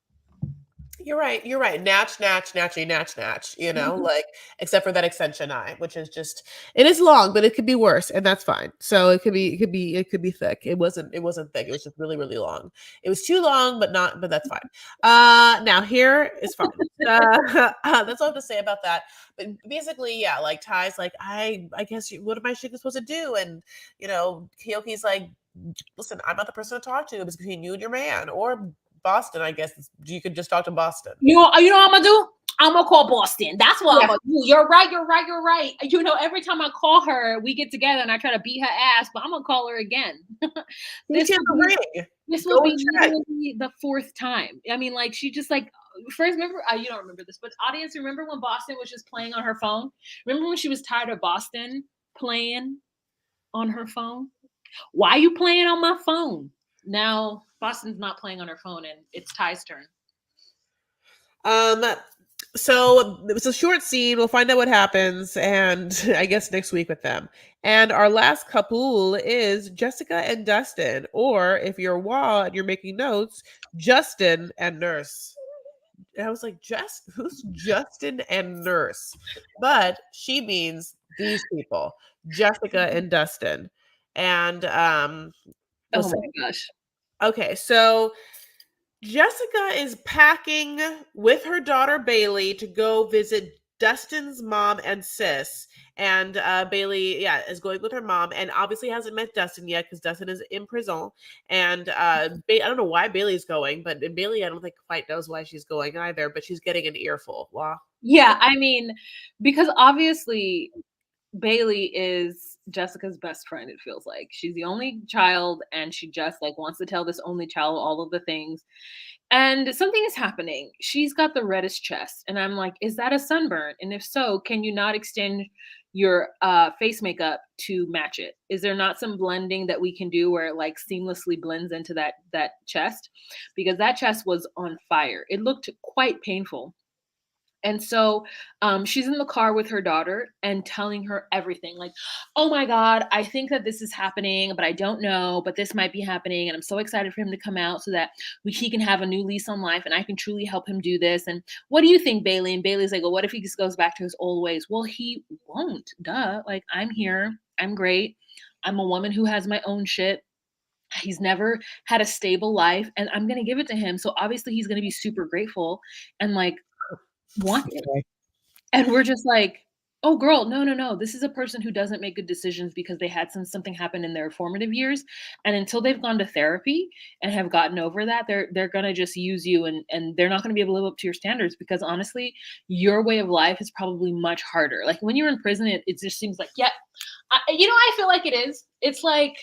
You're right. You're right. Natch, natch, natchy, natch, natch. Like except for that extension eye, which is just it is long, but it could be worse, and that's fine. So it could be thick. It wasn't thick. It was just really, really long. It was too long, but that's fine. Now here is fine. That's all I have to say about that. But basically, yeah, like Ty's like, I guess what am I supposed to do? And Kyoki's like, listen, I'm not the person to talk to. It's between you and your man, or Boston, I guess. You could just talk to Boston. You know what I'm gonna do? I'm gonna call Boston. That's what I'm Yeah. gonna do. You're right. Every time I call her, we get together and I try to beat her ass, but I'm gonna call her again. This will be literally the fourth time. I mean, like she just like first remember you don't remember this, but audience, remember when Boston was just playing on her phone? Remember when she was tired of Boston playing on her phone? Why are you playing on my phone? Now Boston's not playing on her phone, and it's Ty's turn. So it was a short scene. We'll find out what happens, and I guess next week with them. And our last couple is Jessica and Dustin, or if you're Wah and you're making notes, Justin and Nurse. And I was like, who's Justin and Nurse? But she means these people, Jessica and Dustin. And oh my gosh. Okay, so Jessica is packing with her daughter Bailey to go visit Dustin's mom and sis, and Bailey, yeah, is going with her mom, and obviously hasn't met Dustin yet because Dustin is in prison. And I don't know why Bailey's going, but Bailey, I don't think quite knows why she's going either. But she's getting an earful. Wow. Yeah, I mean, because obviously Bailey is Jessica's best friend, it feels like. She's the only child and she just like wants to tell this only child all of the things. And something is happening. She's got the reddest chest and I'm like, "Is that a sunburn? And if so, can you not extend your face makeup to match it? Is there not some blending that we can do where it like seamlessly blends into that chest? Because that chest was on fire. It looked quite painful." And so she's in the car with her daughter and telling her everything like, "Oh my God, I think that this is happening, but I don't know, but this might be happening. And I'm so excited for him to come out so that he can have a new lease on life and I can truly help him do this. And what do you think, Bailey?" And Bailey's like, "Well, what if he just goes back to his old ways?" Well, he won't. Duh. Like, I'm here. I'm great. I'm a woman who has my own shit. He's never had a stable life and I'm going to give it to him. So obviously he's going to be super grateful and like want it. Okay. And we're just like, "Oh, girl, no, no, no. This is a person who doesn't make good decisions because they had something happen in their formative years, and until they've gone to therapy and have gotten over that, they're gonna just use you, and they're not gonna be able to live up to your standards because honestly, your way of life is probably much harder." Like when you're in prison, it just seems like, yeah, I feel like it is. It's like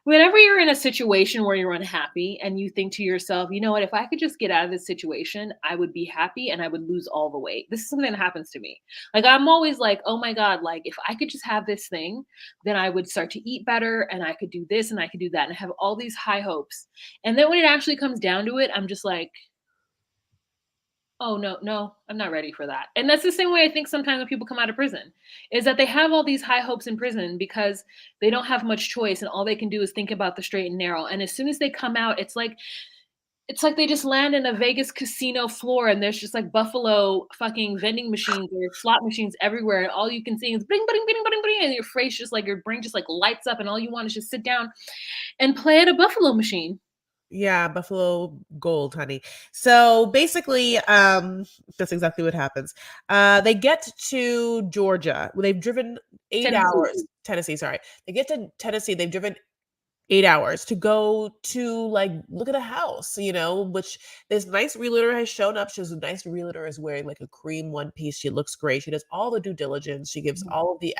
whenever you're in a situation where you're unhappy and you think to yourself, "You know what, if I could just get out of this situation, I would be happy and I would lose all the weight." This is something that happens to me. Like I'm always like, "Oh my God, like if I could just have this thing, then I would start to eat better and I could do this and I could do that." And I have all these high hopes. And then when it actually comes down to it, I'm just like, "Oh no, no, I'm not ready for that." And that's the same way I think sometimes when people come out of prison, is that they have all these high hopes in prison because they don't have much choice and all they can do is think about the straight and narrow. And as soon as they come out, it's like they just land in a Vegas casino floor and there's just like buffalo fucking vending machines or slot machines everywhere. And all you can see is bling, bling, bling, bling, bling. And your face just like your brain just like lights up and all you want is just sit down and play at a buffalo machine. Yeah, Buffalo Gold, honey. So basically, that's exactly what happens. They get to Georgia. Well, they've driven 8 hours. Tennessee. Tennessee, sorry. They get to Tennessee. They've driven 8 hours to go to like look at a house, which this nice realtor has shown up. She's a nice realtor is wearing like a cream one piece. She looks great. She does all the due diligence. She gives all of the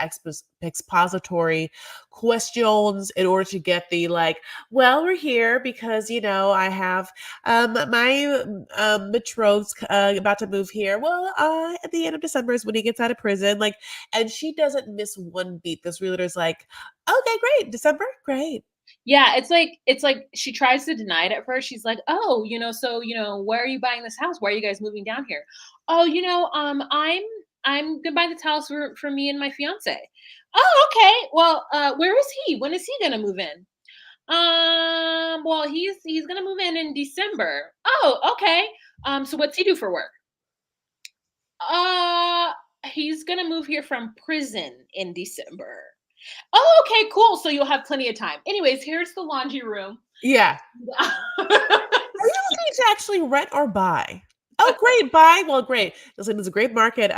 expository questions in order to get the like, well, we're here because I have my betrothed's about to move here. Well, at the end of December is when he gets out of prison. Like, and she doesn't miss one beat. This realtor's like, okay, great, December, great. Yeah, it's like she tries to deny it at first. She's like, "Oh, so, where are you buying this house? Why are you guys moving down here?" "Oh, I'm gonna buy this house for me and my fiance." "Oh, okay. Well, where is he? When is he gonna move in?" Well, he's gonna move in December." "Oh, okay. So what's he do for work?" Uh, he's gonna move here from prison in December." "Oh, okay, cool. So you'll have plenty of time. Anyways, here's the laundry room." Yeah. Are you looking to actually rent or buy? Oh, great, buy. Well, great. Listen, it's a great market.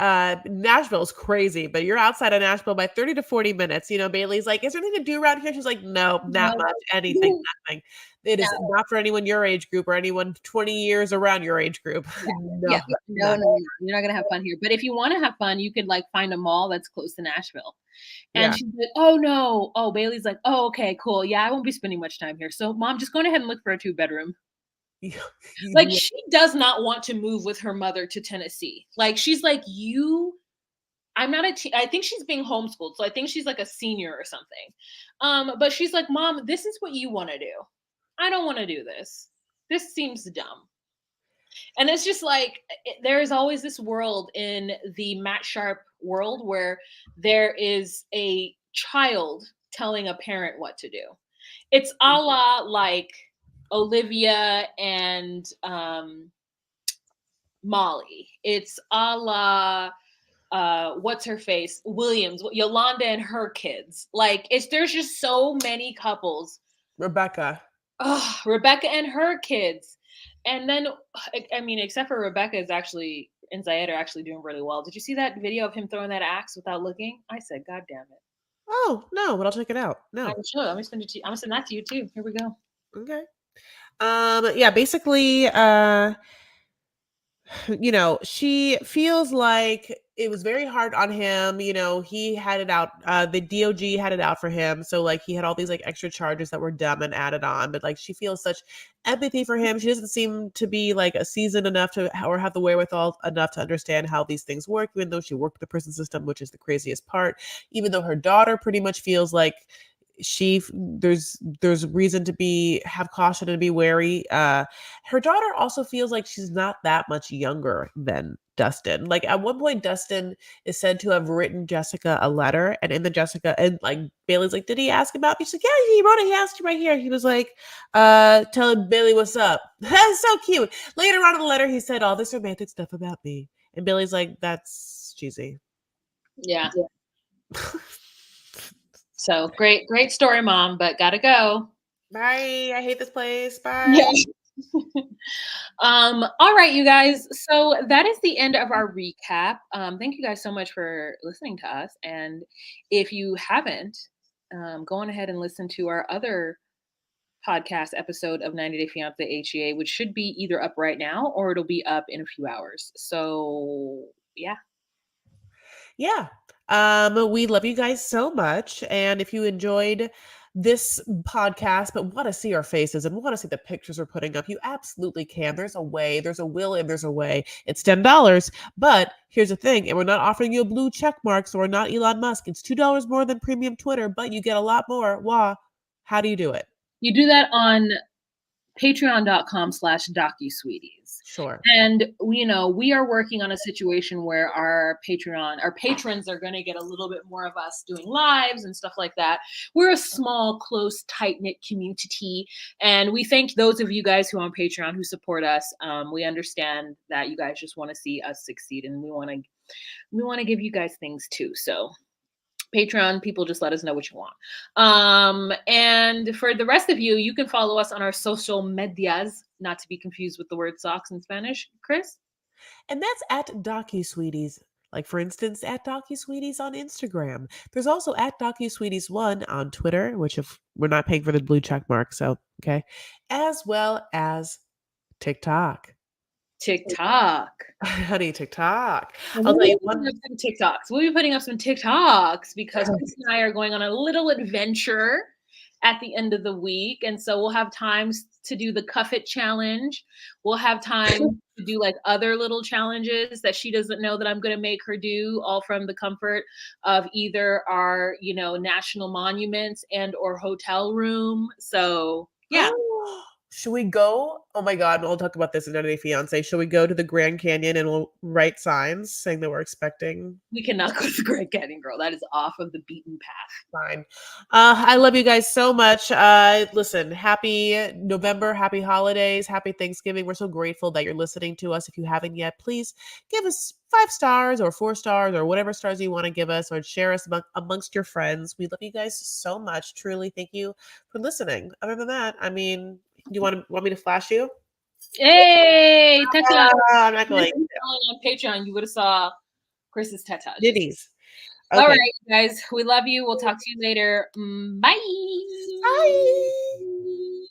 Nashville's crazy, but you're outside of Nashville by 30 to 40 minutes. Bailey's like, is there anything to do around here? She's like, no, not No. much. Anything, nothing. It is not for anyone your age group or anyone 20 years around your age group. Yeah, No, yeah. No, none. no, no. You're not gonna have fun here. But if you wanna have fun, you could, like, find a mall that's close to Nashville. And Yeah. she's like, "Oh, no." Oh, Bailey's like, "Oh, okay, cool. Yeah, I won't be spending much time here. So, mom, just go ahead and look for a two-bedroom." Like, she does not want to move with her mother to Tennessee. Like, she's like, I'm not I think she's being homeschooled, so I think she's, like, a senior or something. But she's like, "Mom, this is what you wanna do. I don't wanna do this. This seems dumb." And it's just like there is always this world in the Matt Sharp world where there is a child telling a parent what to do. It's a la like Olivia and Molly. It's a la what's her face Williams, Yolanda and her kids. Like there's just so many couples. Rebecca. Oh, Rebecca and her kids. And then, I mean, except for Rebecca is actually and Zayed are actually doing really well. Did you see that video of him throwing that axe without looking? I said, God damn it. Oh, no, but I'll check it out. No. I'm sure. Let me send it to you. I'm gonna send that to you too. Here we go. Okay. Yeah, basically, she feels like it was very hard on him. He had it out. The DOG had it out for him. So like he had all these like extra charges that were dumb and added on. But like she feels such empathy for him. She doesn't seem to be like a seasoned enough to or have the wherewithal enough to understand how these things work, even though she worked the prison system, which is the craziest part. Even though her daughter pretty much feels like there's reason to have caution and be wary. Her daughter also feels like she's not that much younger than Dustin. Like at one point, Dustin is said to have written Jessica a letter, and in the Jessica and like Bailey's like, did he ask about me? She's like, yeah, he wrote it. He asked you right here. He was like, telling Bailey what's up. That's so cute. Later on in the letter, he said all this romantic stuff about me, and Bailey's like, that's cheesy. Yeah. So great story, Mom, but gotta go. Bye. I hate this place. Bye. Yeah. All right, you guys. So that is the end of our recap. Thank you guys so much for listening to us. And if you haven't, go on ahead and listen to our other podcast episode of 90 Day Fiance HEA, which should be either up right now or it'll be up in a few hours. So yeah. Yeah. We love you guys so much. And if you enjoyed this podcast, but want to see our faces and want to see the pictures we're putting up, you absolutely can. There's a way, there's a will, and there's a way. It's $10. But here's the thing, and we're not offering you a blue check mark, so we're not Elon Musk. It's $2 more than premium Twitter, but you get a lot more. Wah. How do you do it? You do that on patreon.com/DocuSweeties. Sure. And we are working on a situation where our patrons are going to get a little bit more of us doing lives and stuff like that. We're a small, close, tight-knit community, and we thank those of you guys who are on Patreon who support us. We understand that you guys just want to see us succeed, and we want to give you guys things too. So Patreon people, just let us know what you want. And for the rest of you, you can follow us on our social medias, not to be confused with the word socks in Spanish. Chris? And that's at DocuSweeties. Like, for instance, at DocuSweeties on Instagram. There's also at DocuSweeties1 on Twitter, which if we're not paying for the blue check mark, so okay. As well as TikTok. Honey, TikTok. I'll tell you one. Some TikToks. We'll be putting up some TikToks because Chris and I are going on a little adventure at the end of the week. And so we'll have times to do the Cuff It challenge. We'll have time to do like other little challenges that she doesn't know that I'm going to make her do, all from the comfort of either our, national monuments and or hotel room. So yeah. Should we go? Oh my God, we'll talk about this in 90 Day Fiance. Should we go to the Grand Canyon and we'll write signs saying that we're expecting? We cannot go to the Grand Canyon, girl. That is off of the beaten path. Fine. I love you guys so much. Listen, happy November, happy holidays, happy Thanksgiving. We're so grateful that you're listening to us. If you haven't yet, please give us 5 stars or 4 stars or whatever stars you want to give us, or share us amongst your friends. We love you guys so much. Truly, thank you for listening. Other than that, I mean, do you want me to flash you? Hey, Teta. I'm not going on Patreon, you would have saw Chris's Teta. Ditties. Okay. All right, guys. We love you. We'll talk to you later. Bye. Bye.